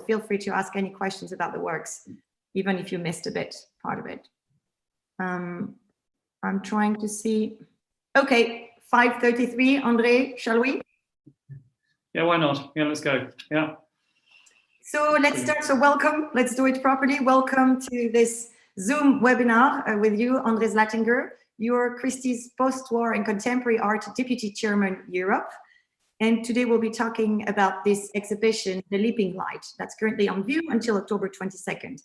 feel free to ask any questions about the works, even if you missed part of it. I'm trying to see. Okay, 5:33, André, shall we? Yeah, why not? Yeah, let's go. Yeah. So let's start. So welcome. Let's do it properly. Welcome to this Zoom webinar with you, André Zlattinger. You're Christie's Post-War and Contemporary Art Deputy Chairman, Europe. And today we'll be talking about this exhibition, The Leaping Light, that's currently on view until October 22nd.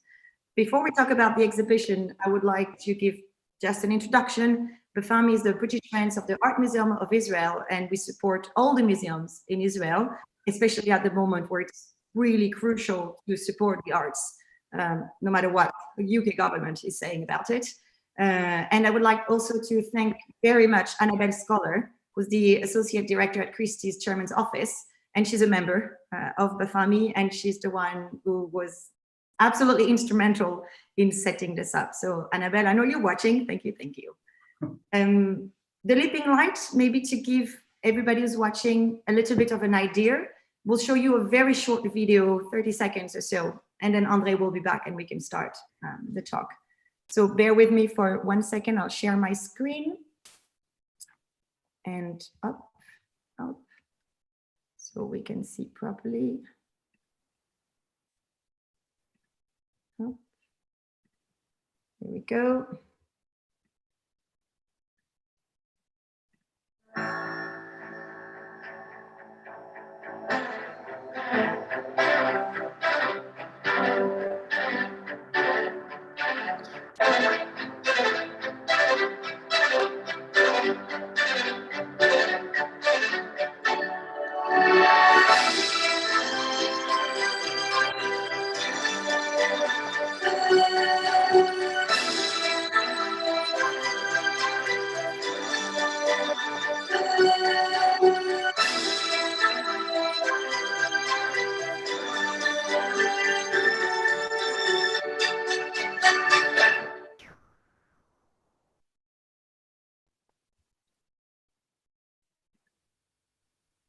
Before we talk about the exhibition, I would like to give just an introduction. BFAMI is the British Friends of the Art Museum of Israel, and we support all the museums in Israel, especially at the moment where it's really crucial to support the arts, no matter what the UK government is saying about it. And I would like also to thank very much Annabelle Scholar, who's the Associate Director at Christie's Chairman's Office, and she's a member of BFAMI, and she's the one who was absolutely instrumental in setting this up. So Annabelle, I know you're watching. Thank you, thank you. The Leaping Light, maybe to give everybody who's watching a little bit of an idea, we'll show you a very short video, 30 seconds or so, and then André will be back and we can start the talk. So bear with me for 1 second. I'll share my screen. And up, so we can see properly. Up. Here we go.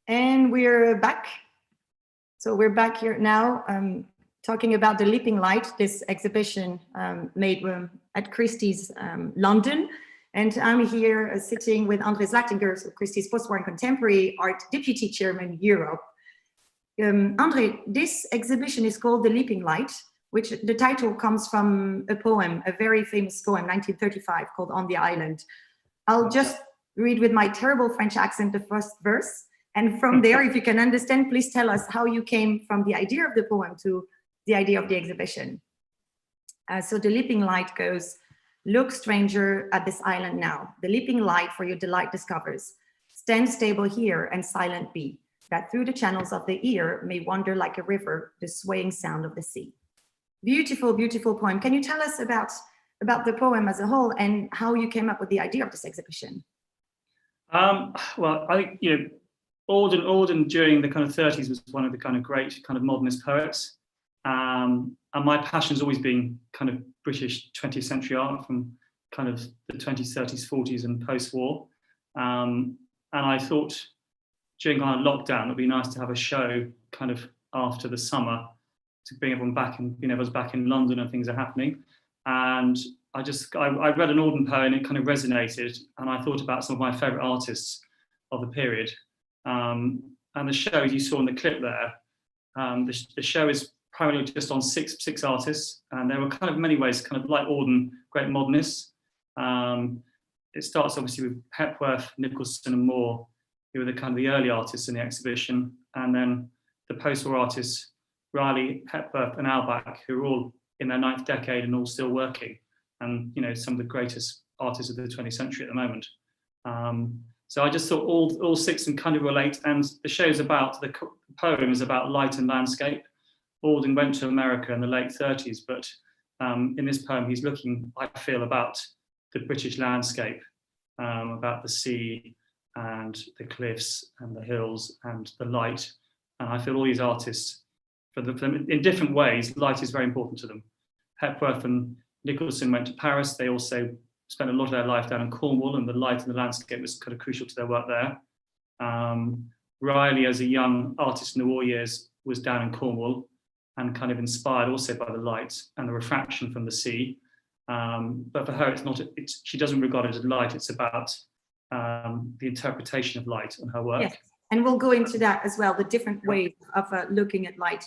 And we're back. So we're back here now talking about The Leaping Light, this exhibition made at Christie's London. And I'm here sitting with André Zlattinger, so Christie's Post-War and Contemporary Art Deputy Chairman, Europe. André, this exhibition is called The Leaping Light, which the title comes from a poem, a very famous poem, 1935, called On the Island. I'll just read with my terrible French accent the first verse. And from there, if you can understand, please tell us how you came from the idea of the poem to the idea of the exhibition. So the leaping light goes, look, stranger, at this island now. The leaping light for your delight discovers. Stand stable here and silent be, that through the channels of the ear may wander like a river, the swaying sound of the sea. Beautiful, beautiful poem. Can you tell us about the poem as a whole and how you came up with the idea of this exhibition? Well, I think, Auden during the kind of 30s was one of the kind of great kind of modernist poets. And my passion's always been kind of British 20th century art from kind of the 20s, 30s, 40s and post-war. And I thought during kind of lockdown, it'd be nice to have a show kind of after the summer to bring everyone back and, everyone's back in London and things are happening. And I read an Auden poem and it kind of resonated. And I thought about some of my favorite artists of the period. And the show, as you saw in the clip there, the show is primarily just on six artists, and they were kind of in many ways kind of like Auden, great modernists. It starts obviously with Hepworth, Nicholson and Moore, who were the kind of the early artists in the exhibition, and then the post-war artists, Riley, Hepworth and Albach, who are all in their 9th decade and all still working, and some of the greatest artists of the 20th century at the moment. So I just thought all six of them kind of relate, and the show's about, the poem is about light and landscape. Auden went to America in the late 30s, but in this poem he's looking, I feel, about the British landscape, about the sea and the cliffs and the hills and the light. And I feel all these artists, for them, in different ways, light is very important to them. Hepworth and Nicholson went to Paris. They also spent a lot of their life down in Cornwall, and the light and the landscape was kind of crucial to their work there. Riley, as a young artist in the war years, was down in Cornwall. and kind of inspired also by the light and the refraction from the sea. But for her, it's not. She doesn't regard it as light. It's about the interpretation of light in her work. Yes, and we'll go into that as well. The different ways of looking at light.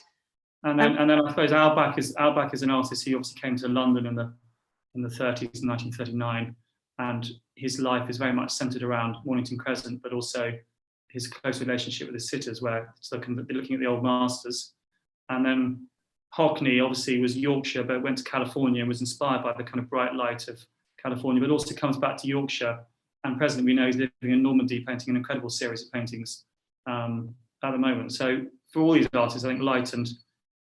And then I suppose Albach is an artist. He obviously came to London in the 30s, in 1939, and his life is very much centred around Mornington Crescent, but also his close relationship with the sitters, where it's looking at the old masters. And then Hockney obviously was Yorkshire, but went to California and was inspired by the kind of bright light of California, but also comes back to Yorkshire. And presently, we know he's living in Normandy, painting an incredible series of paintings at the moment. So for all these artists, I think light and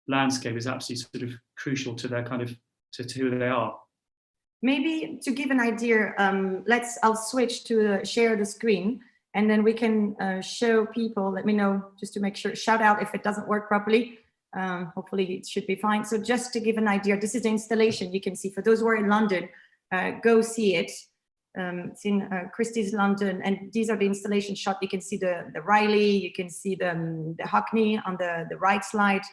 landscape is absolutely sort of crucial to their kind of to who they are. Maybe to give an idea, I'll switch to share the screen, and then we can show people. Let me know just to make sure. Shout out if it doesn't work properly. Hopefully it should be fine. So just to give an idea, this is the installation you can see. For those who are in London, go see it. It's in Christie's London, and these are the installation shot. You can see the Riley, you can see the Hockney on the right slide,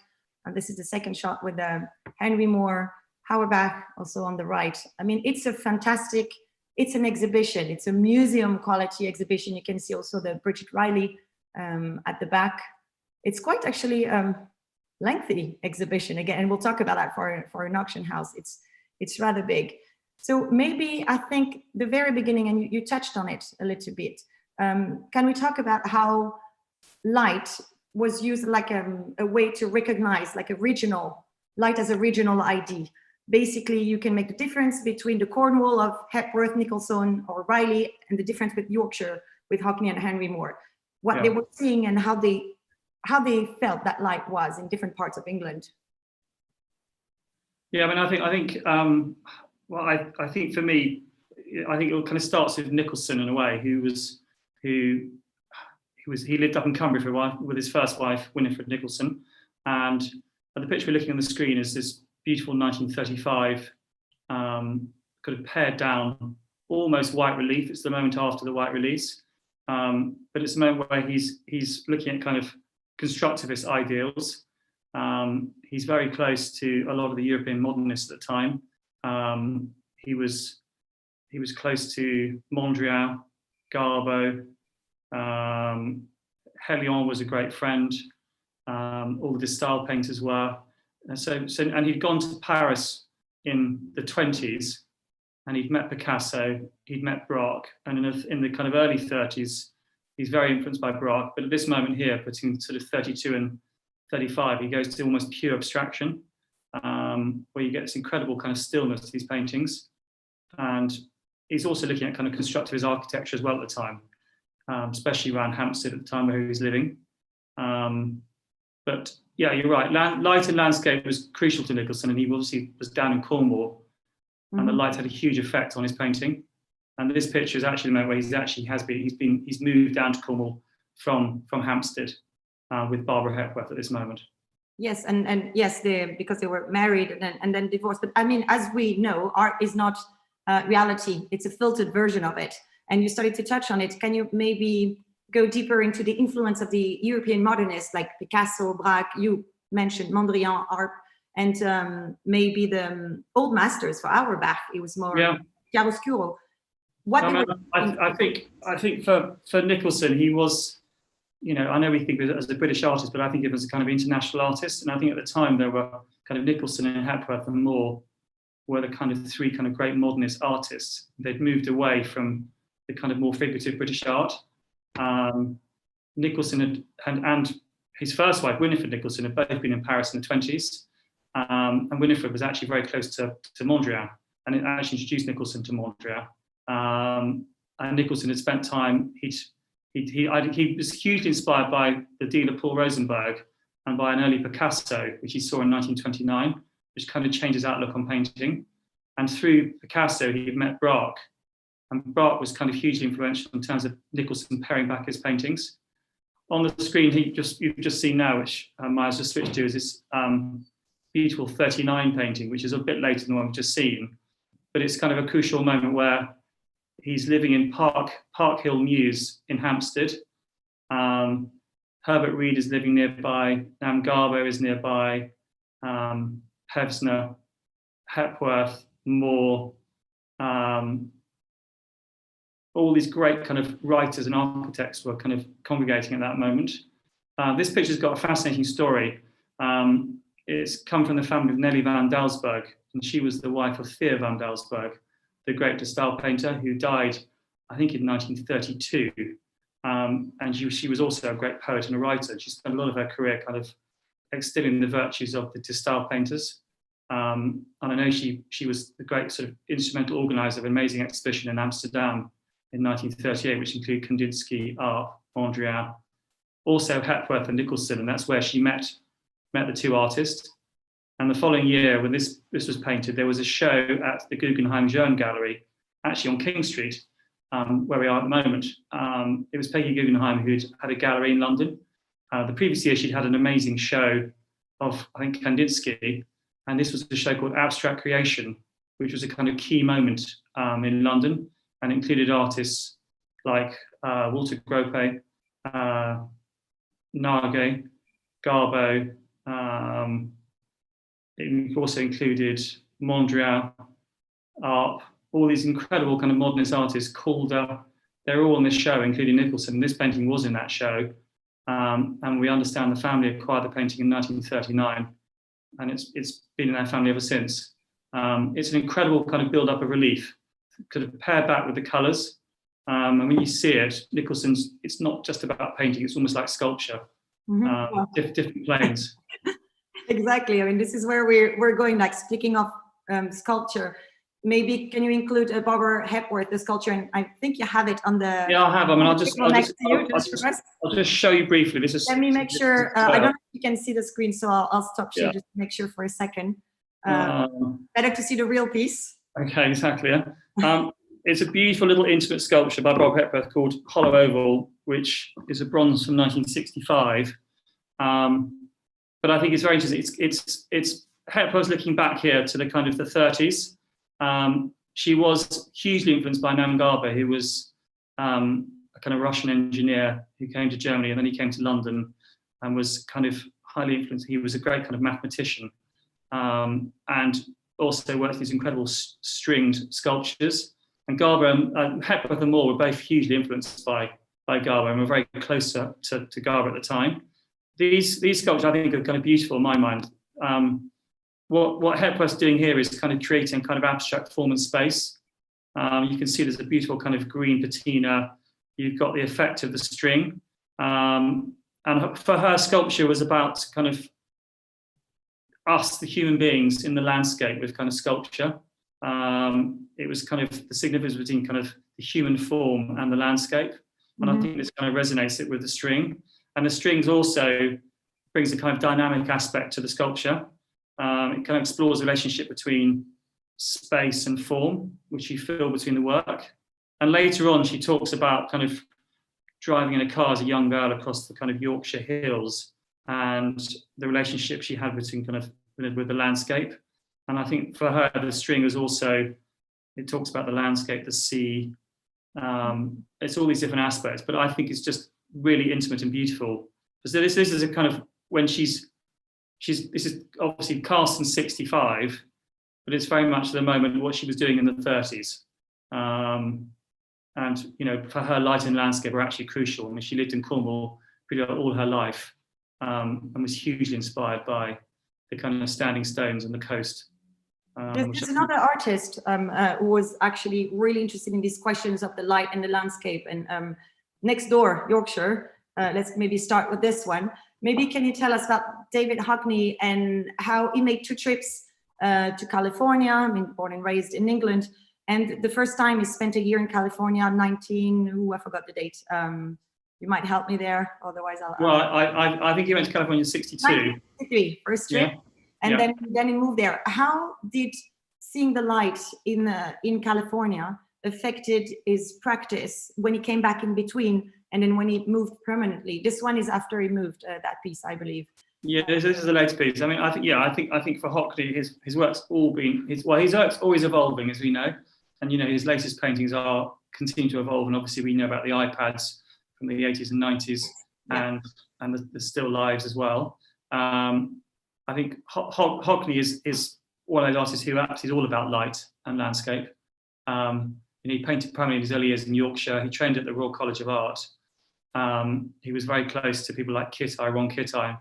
and this is the second shot with the Henry Moore, Auerbach also on the right. I mean, it's a fantastic, it's an exhibition. It's a museum quality exhibition. You can see also the Bridget Riley at the back. It's quite actually lengthy exhibition again, and we'll talk about that for an auction house. It's rather big. So maybe I think the very beginning, and you touched on it a little bit. Can we talk about how light was used like a way to recognize, like a regional, light as a regional ID? Basically, you can make the difference between the Cornwall of Hepworth, Nicholson, or Riley, and the difference with Yorkshire, with Hockney and Henry Moore. What they were seeing and how they felt that light was in different parts of England. Yeah, I mean, I think. Well, I think for me, I think it kind of starts with Nicholson in a way, he lived up in Cumbria for a while with his first wife, Winifred Nicholson, and the picture we're looking on the screen is this beautiful 1935 kind of pared down, almost white relief. It's the moment after the white release, but it's a moment where he's looking at kind of constructivist ideals. He's very close to a lot of the European modernists at the time. He was close to Mondrian, Garbo. Helion was a great friend. All the style painters were. And he'd gone to Paris in the 20s, and he'd met Picasso, he'd met Braque, and in the kind of early 30s, he's very influenced by Braque. But at this moment here, between sort of 32 and 35, he goes to almost pure abstraction. Where you get this incredible kind of stillness to these paintings. And he's also looking at kind of constructivist architecture as well at the time, especially around Hampstead at the time where he was living. But yeah, you're right. Light and landscape was crucial to Nicholson, and he obviously was down in Cornwall, and the light had a huge effect on his painting. And this picture is actually the moment where he's moved down to Cornwall from Hampstead with Barbara Hepworth at this moment. Yes, and yes, because they were married and then divorced. But I mean, as we know, art is not reality. It's a filtered version of it. And you started to touch on it. Can you maybe go deeper into the influence of the European modernists like Picasso, Braque? You mentioned Mondrian, art, and maybe the old masters for Auerbach. It was more chiaroscuro. I think for Nicholson, he was. You know, I know we think of it as a British artist, but I think it was a kind of international artist. And I think at the time there were kind of Nicholson and Hepworth and Moore were the kind of three kind of great modernist artists. They'd moved away from the kind of more figurative British art. Nicholson and his first wife, Winifred Nicholson, had both been in Paris in the 20s. And Winifred was actually very close to Mondrian, and it actually introduced Nicholson to Mondrian. And Nicholson had spent time, he was hugely inspired by the dealer Paul Rosenberg and by an early Picasso, which he saw in 1929, which kind of changed his outlook on painting. And through Picasso, he met Braque. And Braque was kind of hugely influential in terms of Nicholson paring back his paintings. On the screen, you've just seen now, which Maya's just switched to, is this beautiful 39 painting, which is a bit later than what we've just seen. But it's kind of a crucial moment where he's living in Park Hill Mews in Hampstead. Herbert Reed is living nearby. Nam Garbo is nearby. Pevsner, Hepworth, Moore, all these great kind of writers and architects were kind of congregating at that moment. This picture's got a fascinating story. It's come from the family of Nelly van Dalsberg, and she was the wife of Theo van Dalsberg, the great de Stael painter who died, I think, in 1932. And she was also a great poet and a writer. She spent a lot of her career kind of extolling the virtues of the de Stael painters. And I know she was the great sort of instrumental organizer of an amazing exhibition in Amsterdam in 1938, which included Kandinsky, Arp, Mondrian, also Hepworth and Nicholson, and that's where she met the two artists. And the following year, when this was painted, there was a show at the Guggenheim Jeune Gallery, actually on King Street, where we are at the moment. It was Peggy Guggenheim who'd had a gallery in London. The previous year, she'd had an amazing show of, I think, Kandinsky, and this was a show called Abstract Creation, which was a kind of key moment in London, and included artists like Walter Grope, Nage, Garbo. It also included Mondrian, Arp, all these incredible kind of modernist artists, Calder. They're all in this show, including Nicholson. This painting was in that show. And we understand the family acquired the painting in 1939, and it's been in their family ever since. It's an incredible kind of build-up of relief, kind of paired back with the colours. And when you see it, Nicholson's, it's not just about painting, it's almost like sculpture, different planes. Exactly. I mean, this is where we're going next. Speaking of sculpture, maybe can you include Barbara Hepworth, the sculpture? And I think you have it on the. Yeah, I have. I mean, I'll just show you briefly. This is. Let me make sure. I don't know if you can see the screen, so I'll stop share just to make sure for a second. Better to see the real piece. Okay, exactly. Yeah. It's a beautiful little intimate sculpture by Barbara Hepworth called Hollow Oval, which is a bronze from 1965. But I think it's very interesting. It's Hepworth looking back here to the kind of the 30s. She was hugely influenced by Nam Garber, who was a kind of Russian engineer who came to Germany, and then he came to London and was kind of highly influenced. He was a great kind of mathematician, and also worked with these incredible stringed sculptures. And Garber and Hepworth and Moore were both hugely influenced by Garber, and were very close to Garber at the time. These sculptures, I think, are kind of beautiful in my mind. What Hepworth's doing here is kind of creating kind of abstract form and space. You can see there's a beautiful kind of green patina. You've got the effect of the string. And for her, sculpture was about kind of us, the human beings, in the landscape with kind of sculpture. It was kind of the significance between kind of the human form and the landscape. And I think this kind of resonates it with the string. And the strings also brings a kind of dynamic aspect to the sculpture. It kind of explores the relationship between space and form, which you feel between the work. And later on, she talks about kind of driving in a car as a young girl across the kind of Yorkshire hills and the relationship she had between kind of with the landscape. And I think for her, the string is also, it talks about the landscape, the sea. It's all these different aspects, but I think it's just really intimate and beautiful. So this is a kind of, when this is obviously cast in 65, but it's very much the moment what she was doing in the 30s. And, you know, for her, light and landscape are actually crucial. I mean, she lived in Cornwall pretty much all her life, and was hugely inspired by the kind of standing stones and the coast. There's another artist who was actually really interested in these questions of the light and the landscape. And next door, Yorkshire, let's maybe start with this one. Maybe can you tell us about David Hockney and how he made 2 trips to California, I mean, born and raised in England. And the first time he spent a year in California, I forgot the date. You might help me there, otherwise I'll... Well, I think he went to California in 62. 1963, first trip. Yeah. And then he moved there. How did seeing the light in California affected his practice when he came back in between, and then when he moved permanently? This one is after he moved, that piece, I believe. Yeah, this is a later piece. I mean, I think for Hockney, his work's all been his work's always evolving, as we know, and you know his latest paintings continue to evolve, and obviously we know about the iPads from the 80s and 90s, and the still lives as well. I think Hockney is one of those artists who actually is all about light and landscape. And he painted primarily in his early years in Yorkshire. He trained at the Royal College of Art. He was very close to people like Ron Kittai.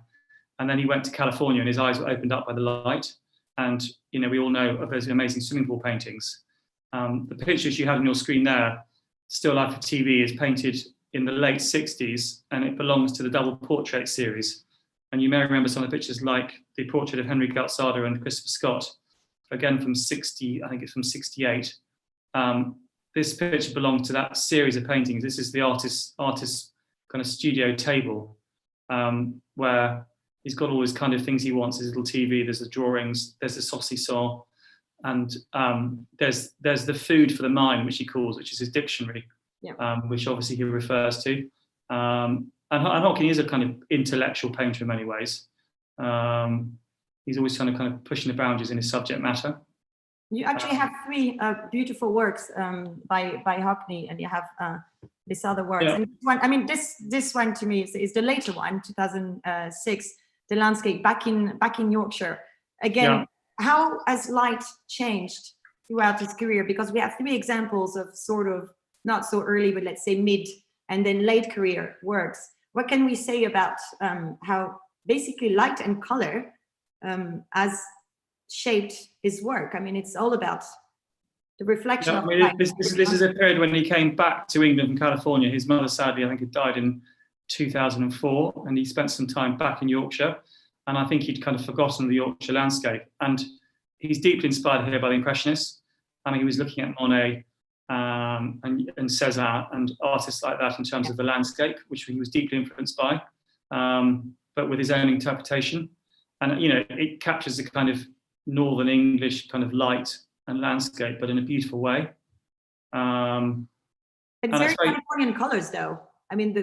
And then he went to California and his eyes were opened up by the light. And, we all know of those amazing swimming pool paintings. The pictures you have on your screen there, Still Life for TV, is painted in the late 60s, and it belongs to the double portrait series. And you may remember some of the pictures like the portrait of Henry Calzada and Christopher Scott, again from 60, I think it's from 68. This picture belongs to that series of paintings. This is the artist's kind of studio table, where he's got all his kind of things he wants, his little TV, there's the drawings, there's the saucisson, and there's the food for the mind, which he calls, which is his dictionary, which obviously he refers to. And Hockney is a kind of intellectual painter in many ways. He's always kind of pushing the boundaries in his subject matter. You actually have three beautiful works by Hockney, and you have this other works. Yeah. And one, I mean, this one to me is the later one, 2006, the landscape back in Yorkshire. Again, how has light changed throughout his career? Because we have three examples of sort of not so early, but let's say mid and then late career works. What can we say about how basically light and color has shaped his work? I mean, it's all about the reflection of light. This is a period when he came back to England from California. His mother, sadly, I think, had died in 2004, and he spent some time back in Yorkshire. And I think he'd kind of forgotten the Yorkshire landscape. And he's deeply inspired here by the Impressionists. I mean, he was looking at Monet and Cézanne and artists like that in terms of the landscape, which he was deeply influenced by, but with his own interpretation. And, it captures the kind of Northern English kind of light and landscape, but in a beautiful way. It's very Californian colors, though. I mean,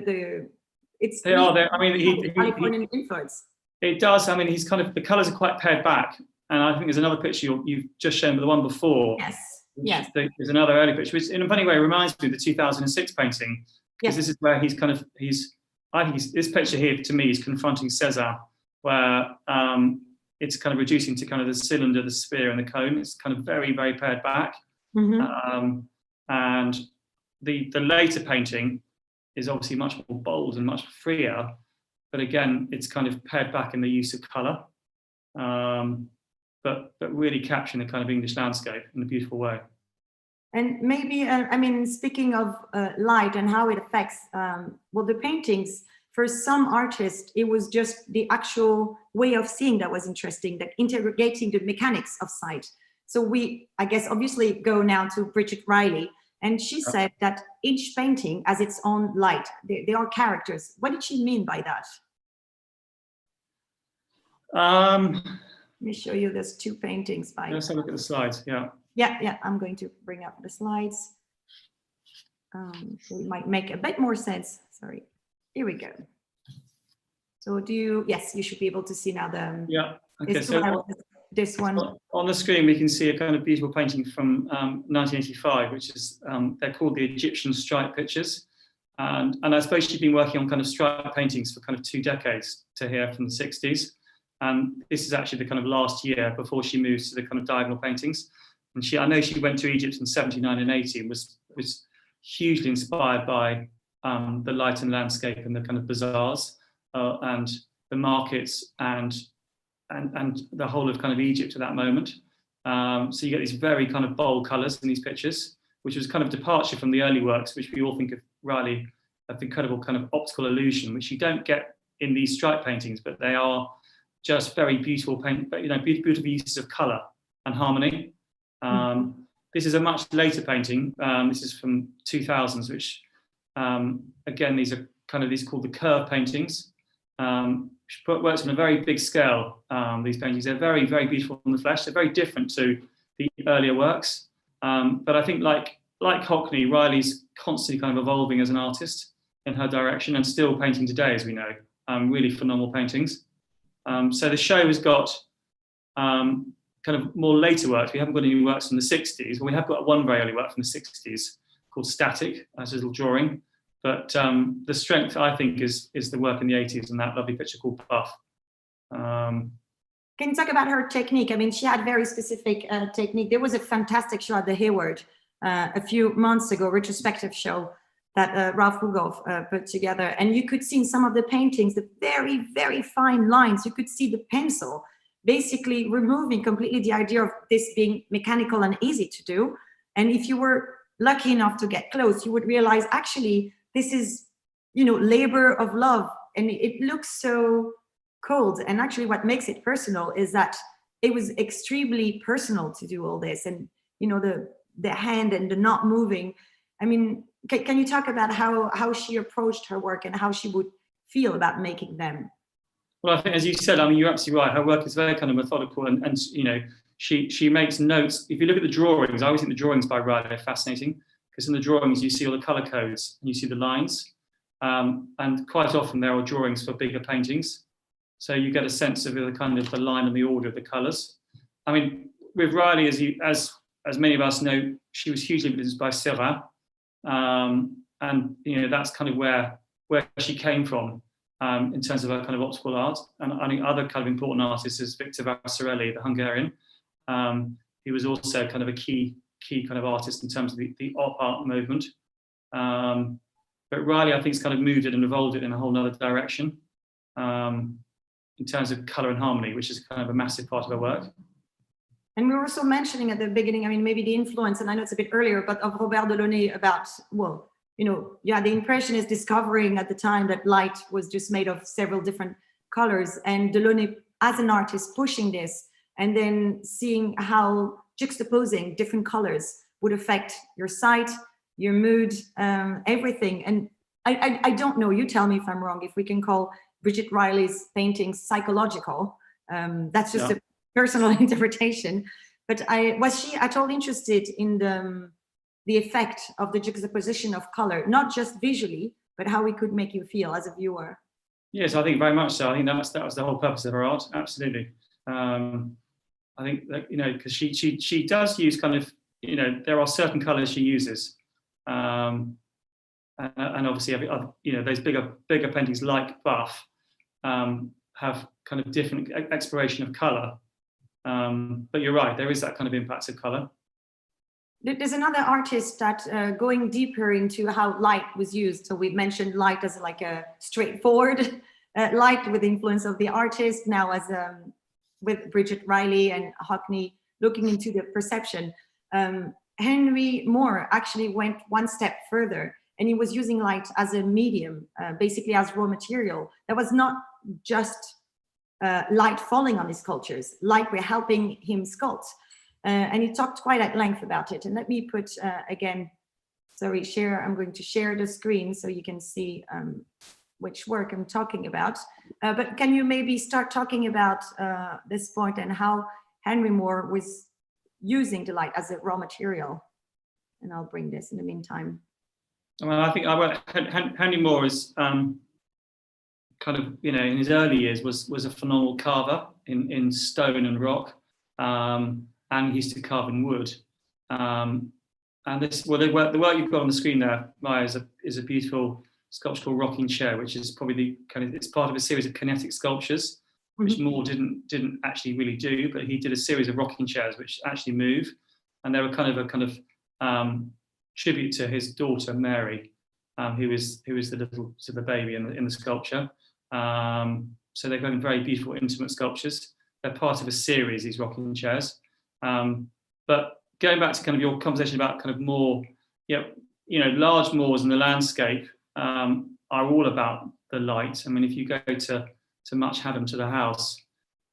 it's Californian influence. It does. I mean, he's kind of, the colours are quite pared back. And I think there's another picture you've just shown, but the one before. Yes. There's another early picture, which in a funny way reminds me of the 2006 painting. Because this is where I think this picture here to me is confronting Cézanne, where it's kind of reducing to kind of the cylinder, the sphere, and the cone. It's kind of very, very pared back. Mm-hmm. And the later painting is obviously much more bold and much freer. But again, it's kind of pared back in the use of colour, but really capturing the kind of English landscape in a beautiful way. And maybe, I mean, speaking of light and how it affects, the paintings, for some artists, it was just the actual way of seeing that was interesting, that interrogating the mechanics of sight. So we, I guess, obviously go now to Bridget Riley, and she said that each painting has its own light. They are characters. What did she mean by that? Let me show you. There's two paintings by. Let's have a look at the slides. Yeah. I'm going to bring up the slides. So it might make a bit more sense. Sorry. Here we go. So yes, you should be able to see now the. Yeah. Okay. So this one. On the screen, we can see a kind of beautiful painting from 1985, which is, they're called the Egyptian stripe pictures. And I suppose she'd been working on kind of stripe paintings for kind of 2 decades to here from the 60s. And this is actually the kind of last year before she moves to the kind of diagonal paintings. And I know she went to Egypt in 79 and 80 and was hugely inspired by the light and landscape and the kind of bazaars and the markets and the whole of kind of Egypt at that moment. So you get these very kind of bold colours in these pictures, which was kind of departure from the early works, which we all think of Riley of the incredible kind of optical illusion, which you don't get in these stripe paintings, but they are just very beautiful beautiful uses of colour and harmony. This is a much later painting. This is from 2000s, which again, these are called the curve paintings. Which works on a very big scale. These paintings, they're very, very beautiful in the flesh. They're very different to the earlier works. But I think like Hockney, Riley's constantly kind of evolving as an artist in her direction and still painting today, as we know. Really phenomenal paintings. So the show has got kind of more later works. We haven't got any works from the 60s, but we have got one very early work from the 60s called Static, as a little drawing. But the strength, I think, is the work in the 80s and that lovely picture called Puff. Can you talk about her technique? I mean, she had very specific technique. There was a fantastic show at the Hayward a few months ago, retrospective show that Ralph Rugoff put together. And you could see in some of the paintings, the very, very fine lines. You could see the pencil basically removing completely the idea of this being mechanical and easy to do. And if you were lucky enough to get close, you would realize actually this is, you know, labor of love. And it looks so cold. And actually what makes it personal is that it was extremely personal to do all this. And, you know, the hand and the not moving. I mean, can you talk about how she approached her work and how she would feel about making them? Well, I think, as you said, I mean, you're absolutely right. Her work is very kind of methodical, and you know, she makes notes. If you look at the drawings, I always think the drawings by Riley are fascinating, because in the drawings you see all the colour codes and you see the lines, and quite often there are drawings for bigger paintings, so you get a sense of the kind of the line and the order of the colours. I mean, with Riley, as many of us know, she was hugely influenced by Seurat, and you know, that's kind of where she came from. In terms of her kind of optical art, and I think other kind of important artists is Victor Vasarely, the Hungarian. He was also kind of a key kind of artist in terms of the op art movement. But Riley, I think, has kind of moved it and evolved it in a whole other direction in terms of colour and harmony, which is kind of a massive part of her work. And we were also mentioning at the beginning, I mean, maybe the influence, and I know it's a bit earlier, but of Robert Delaunay about, well, you know, yeah, the Impressionists discovering at the time that light was just made of several different colors, and Delaunay as an artist pushing this, and then seeing how juxtaposing different colors would affect your sight, your mood, everything. And I don't know, you tell me if I'm wrong, if we can call Bridget Riley's paintings psychological. That's just a personal interpretation. But was she at all interested in the effect of the juxtaposition of color, not just visually, but how it could make you feel as a viewer? Yes, I think very much so. I think that was the whole purpose of her art. Absolutely. I think that, you know, because she does use kind of, you know, there are certain colors she uses, and obviously, you know, those bigger paintings like Buff have kind of different exploration of color. But you're right, there is that kind of impact of color. There's another artist that going deeper into how light was used. So we mentioned light as like a straightforward light with the influence of the artist. Now as with Bridget Riley and Hockney, looking into the perception. Henry Moore actually went one step further, and he was using light as a medium, basically as raw material. That was not just light falling on his sculptures. Light were helping him sculpt. And he talked quite at length about it. And let me put, again, sorry, share. I'm going to share the screen so you can see which work I'm talking about. But can you maybe start talking about this point and how Henry Moore was using the light as a raw material? And I'll bring this in the meantime. Well, I think Henry Moore is kind of, you know, in his early years was a phenomenal carver in stone and rock. And he used to carve in wood. And this, well, the work you've got on the screen there, Maïa, is a beautiful sculpture called Rocking Chair, which is probably the kind of, it's part of a series of kinetic sculptures, which Moore didn't actually really do, but he did a series of rocking chairs which actually move, and they were kind of tribute to his daughter Mary, who is the baby in the sculpture. So they're kind of very beautiful, intimate sculptures. They're part of a series, these rocking chairs. But going back to kind of your conversation about kind of more, you know, large moors in the landscape are all about the light. I mean, if you go to Much Haddam, to the house,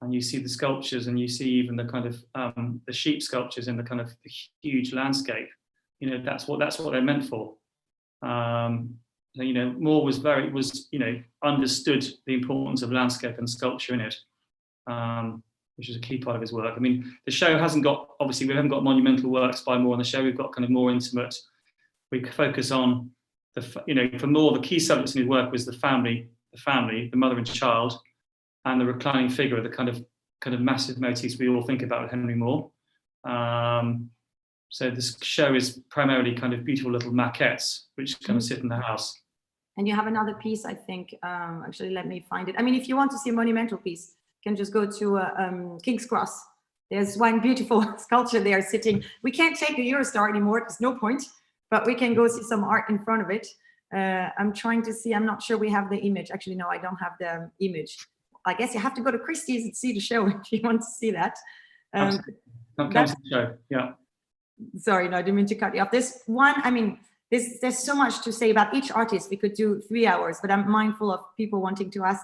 and you see the sculptures, and you see even the kind of the sheep sculptures in the kind of the huge landscape, you know, that's what they're meant for. You know, Moore was you know, understood the importance of landscape and sculpture in it. Which is a key part of his work. I mean, the show hasn't got, obviously we haven't got monumental works by Moore on the show. We've got kind of more intimate. We focus on you know, for Moore, the key subjects in his work was the family, the mother and child, and the reclining figure, the kind of massive motifs we all think about with Henry Moore. So this show is primarily kind of beautiful little maquettes, which kind of sit in the house. And you have another piece, I think, actually, let me find it. I mean, if you want to see a monumental piece, can just go to King's Cross. There's one beautiful sculpture there sitting. We can't take the Eurostar anymore. There's no point, but we can go see some art in front of it. I'm trying to see. I'm not sure we have the image. Actually, no, I don't have the image. I guess you have to go to Christie's and see the show if you want to see that. Come to the show. Yeah. Sorry, no, I didn't mean to cut you off. This one, I mean, there's so much to say about each artist. We could do 3 hours, but I'm mindful of people wanting to ask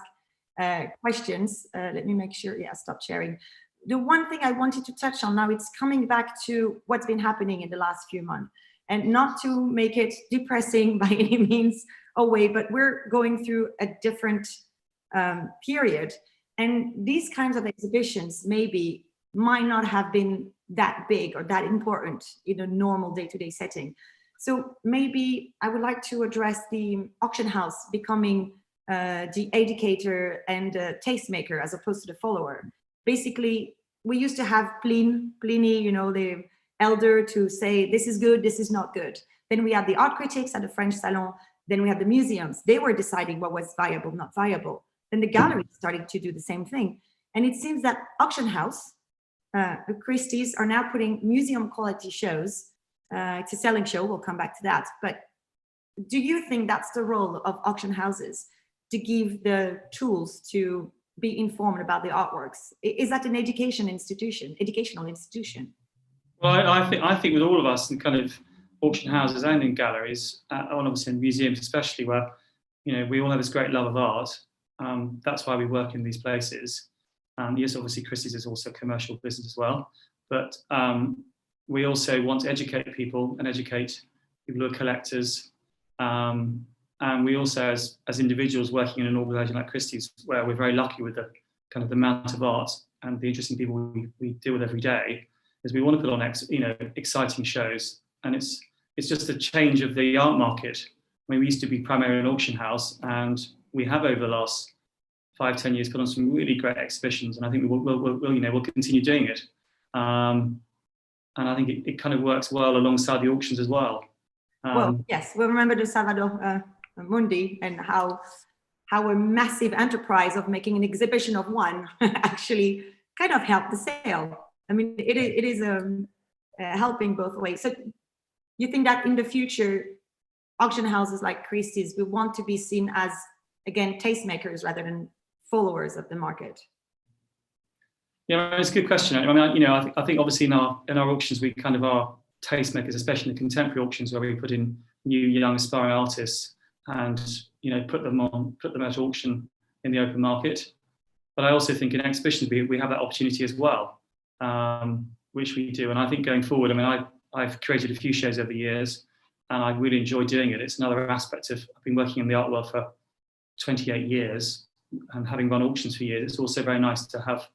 questions. Let me make sure. Yeah, stop sharing. The one thing I wanted to touch on now, it's coming back to what's been happening in the last few months, and not to make it depressing by any means away, but we're going through a different period. And these kinds of exhibitions maybe might not have been that big or that important in a normal day-to-day setting. So maybe I would like to address the auction house becoming the educator and tastemaker as opposed to the follower. Basically, we used to have Pliny, you know, the elder, to say, this is good, this is not good. Then we had the art critics at the French Salon. Then we had the museums. They were deciding what was viable, not viable. Then the galleries started to do the same thing. And it seems that auction house, the Christie's, are now putting museum quality shows. It's a selling show, we'll come back to that. But do you think that's the role of auction houses, to give the tools to be informed about the artworks? Is that an educational institution? Well, I think with all of us in kind of auction houses and in galleries, and obviously in museums especially, where, you know, we all have this great love of art. That's why we work in these places. Yes, obviously Christie's is also a commercial business as well, but we also want to educate people and educate people who are collectors. And we also, as individuals working in an organisation like Christie's, where we're very lucky with the kind of the amount of art and the interesting people we deal with every day, is we want to put on exciting shows. And it's just a change of the art market. I mean, we used to be primarily an auction house, and we have over the last 5-10 years put on some really great exhibitions, and I think we'll continue doing it. And I think it kind of works well alongside the auctions as well. Well, yes, we'll remember the Salvador Mundi, and how a massive enterprise of making an exhibition of one actually kind of helped the sale. I mean, it is helping both ways. So you think that in the future, auction houses like Christie's will want to be seen as, again, tastemakers rather than followers of the market? Yeah, it's a good question. I mean, you know, I think obviously in our auctions we kind of are tastemakers, especially in the contemporary auctions where we put in new, young, aspiring artists and, you know, put them at auction in the open market. But I also think in exhibitions we have that opportunity as well, which we do. And I think going forward, I mean, I've created a few shows over the years, and I really enjoy doing it. It's another aspect of, I've been working in the art world for 28 years, and having run auctions for years, it's also very nice to have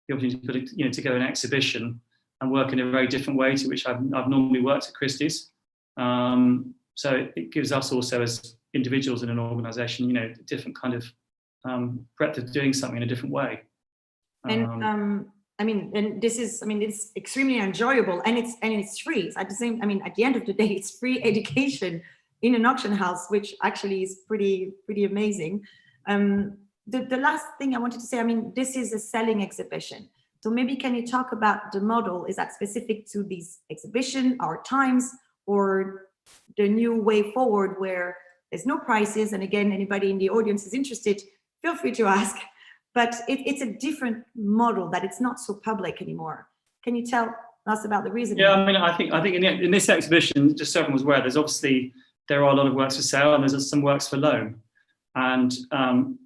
the opportunity to put together an exhibition and work in a very different way to which I've normally worked at Christie's. So it gives us also as individuals in an organisation, you know, a different kind of breadth of doing something in a different way. It's extremely enjoyable, and it's free. At the end of the day, it's free education in an auction house, which actually is pretty amazing. The last thing I wanted to say, I mean, this is a selling exhibition. So maybe can you talk about the model? Is that specific to these exhibition, our times, or the new way forward where there's no prices? And again, anybody in the audience is interested, feel free to ask. But it's a different model, that it's not so public anymore. Can you tell us about the reason? Yeah, I mean, I think in this exhibition, just so everyone's aware, there are a lot of works for sale and there's some works for loan. And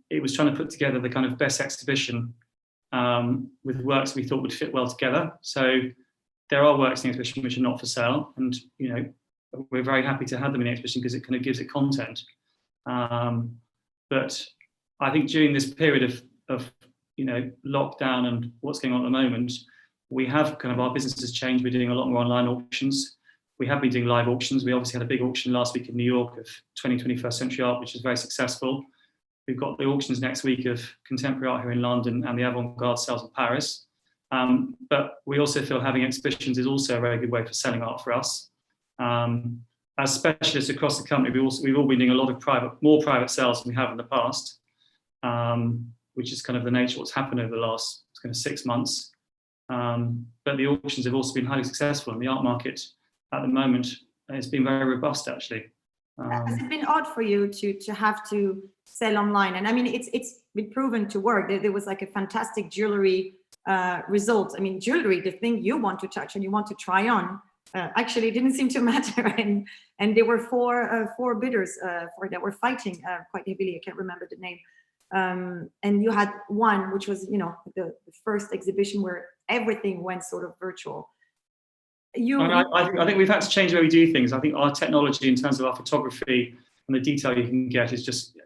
it was trying to put together the kind of best exhibition with works we thought would fit well together. So there are works in the exhibition which are not for sale, and you know, we're very happy to have them in the exhibition because it kind of gives it content. But I think during this period of you know, lockdown and what's going on at the moment, we have kind of, our business has changed. We're doing a lot more online auctions. We have been doing live auctions. We obviously had a big auction last week in New York of 21st century art, which is very successful. We've got the auctions next week of contemporary art here in London and the avant-garde sales in Paris. But we also feel having exhibitions is also a very good way for selling art for us. As specialists across the company, we've all been doing a lot of more private sales than we have in the past. which is kind of the nature of what's happened over the last kind of 6 months. But the auctions have also been highly successful, and the art market at the moment has been very robust, actually. Has it been odd for you to have to sell online? And I mean, it's been proven to work. There was like a fantastic jewelry result. I mean, jewelry, the thing you want to touch and you want to try on, actually didn't seem to matter. And there were four bidders that were fighting quite heavily. I can't remember the name. And you had one, which was, you know, the first exhibition where everything went sort of virtual. I think we've had to change the way we do things. I think our technology, in terms of our photography and the detail you can get, is just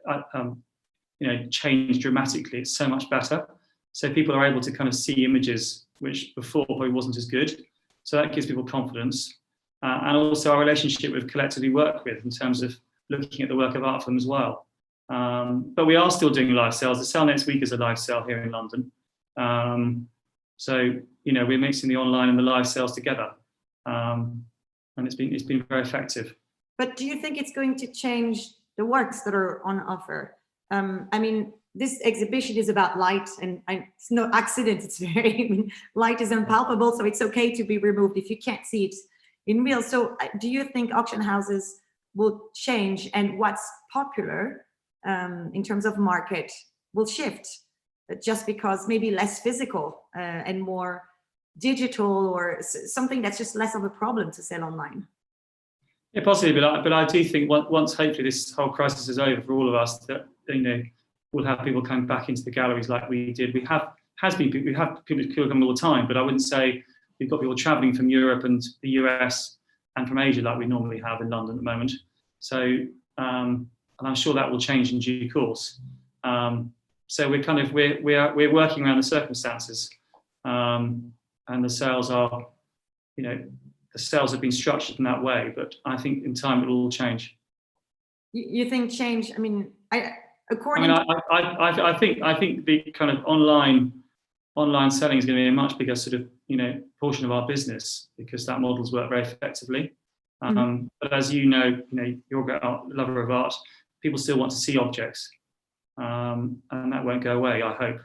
changed dramatically. It's so much better. So people are able to kind of see images which before probably wasn't as good. So that gives people confidence, and also our relationship with collectors we work with in terms of looking at the work of art for them as well. But we are still doing live sales. The sale next week is a live sale here in London. So we're mixing the online and the live sales together. And it's been very effective. But do you think it's going to change the works that are on offer? I mean, this exhibition is about light, and it's no accident. It's light is unpalpable, so it's okay to be removed if you can't see it in real. So do you think auction houses will change, and what's popular in terms of market will shift just because maybe less physical and more digital, or something that's just less of a problem to sell online? Yeah, possibly, but I do think once hopefully this whole crisis is over for all of us, that we'll have people coming back into the galleries like we did. We have people coming all the time, but I wouldn't say we've got people travelling from Europe and the US and from Asia like we normally have in London at the moment. So and I'm sure that will change in due course. So we're working around the circumstances. And the sales are, the sales have been structured in that way, but I think in time it will all change. You think change? I mean, I think the kind of online selling is going to be a much bigger sort of portion of our business, because that model's worked very effectively. But as you're a great lover of art, people still want to see objects, and that won't go away, I hope.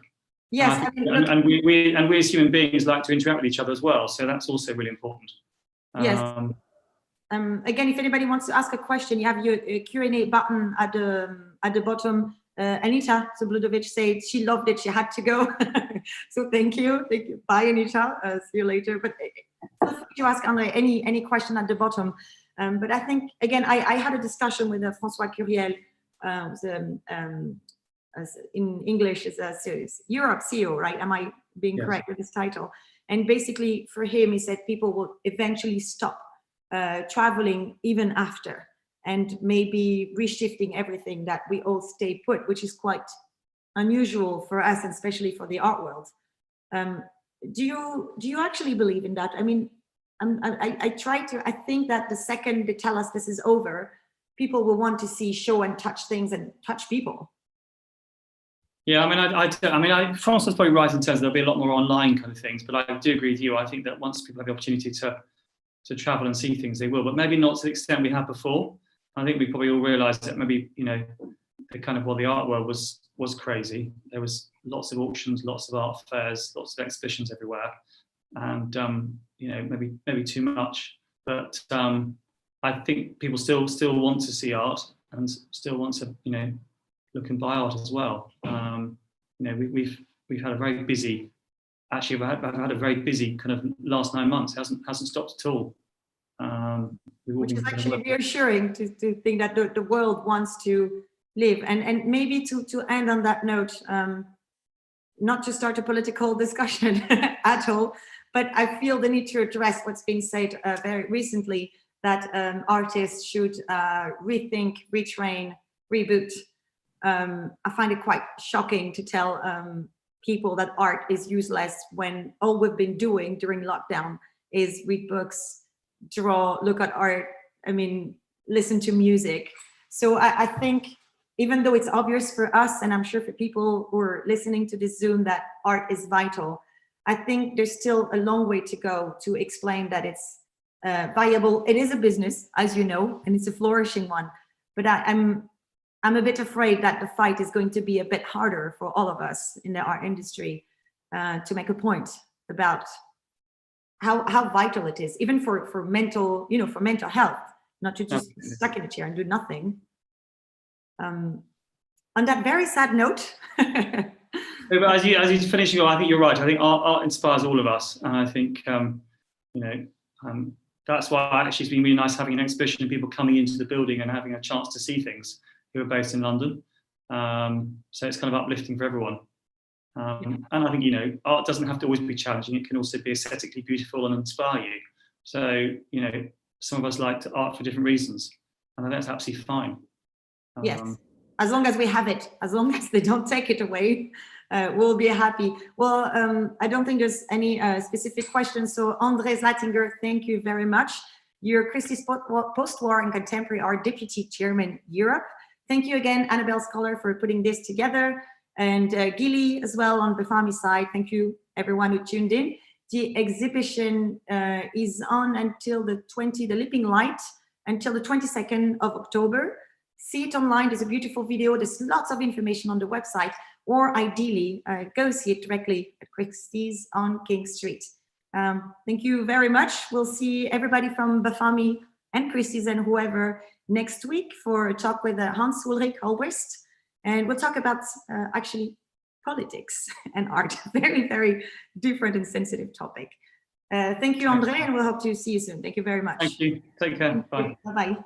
Yes, and we as human beings like to interact with each other as well, so that's also really important. Yes. Again, if anybody wants to ask a question, you have your Q&A button at the bottom. Anita Zabludovic said she loved it, she had to go. So thank you. Bye, Anita. See you later. But feel free to ask André any question at the bottom. But I think, again, I had a discussion with François Curiel, as in English is a Europe CEO, right? Am I being correct with this title? And basically for him, he said people will eventually stop traveling even after, and maybe reshifting everything that we all stay put, which is quite unusual for us, and especially for the art world. Do you actually believe in that? I mean, I think that the second they tell us this is over, people will want to see, show and touch things and touch people. Yeah, I mean, Francois probably right in terms of there'll be a lot more online kind of things, but I do agree with you. I think that once people have the opportunity to travel and see things, they will, but maybe not to the extent we had before. I think we probably all realised that maybe the kind of the art world was crazy. There was lots of auctions, lots of art fairs, lots of exhibitions everywhere, and maybe too much. But I think people still want to see art and still want to look and buy art as well. We've had a very busy. Actually, I've had a very busy kind of last 9 months. It hasn't stopped at all. Which is actually reassuring to think that the world wants to live. And maybe to end on that note, not to start a political discussion at all, but I feel the need to address what's been said very recently, that artists should rethink, retrain, reboot. I find it quite shocking to tell people that art is useless when all we've been doing during lockdown is read books, draw, look at art, listen to music. So I think, even though it's obvious for us, and I'm sure for people who are listening to this Zoom, that art is vital, I think there's still a long way to go to explain that it's viable. It is a business, as you know, and it's a flourishing one. But I'm a bit afraid that the fight is going to be a bit harder for all of us in the art industry to make a point about how vital it is, even for mental, for mental health, not to just be stuck in a chair and do nothing. On that very sad note. But as you're finishing off, I think you're right. I think art inspires all of us, and I think that's why actually it's been really nice having an exhibition and people coming into the building and having a chance to see things who are based in London. So it's kind of uplifting for everyone. And I think, art doesn't have to always be challenging. It can also be aesthetically beautiful and inspire you. So, some of us like art for different reasons, and I think that's absolutely fine. Yes, as long as we have it, as long as they don't take it away, we'll be happy. Well, I don't think there's any specific questions. So André Zlattinger, thank you very much. You're Christie's Post-War and Contemporary Art Deputy Chairman Europe. Thank you again, Annabelle Scholar, for putting this together, and Gilly as well on BFAMI side. Thank you everyone who tuned in. The exhibition is on until the Leaping Light, until the 22nd of October. See it online. There's a beautiful video. There's lots of information on the website, or ideally, go see it directly at Christie's on King Street. Thank you very much. We'll see everybody from BFAMI and Christie's and whoever next week for a talk with Hans Ulrich Albrecht. And we'll talk about actually politics and art. Very, very different and sensitive topic. Thank you, André, and we'll hope to see you soon. Thank you very much. Thank you. Take care. Bye. Bye-bye.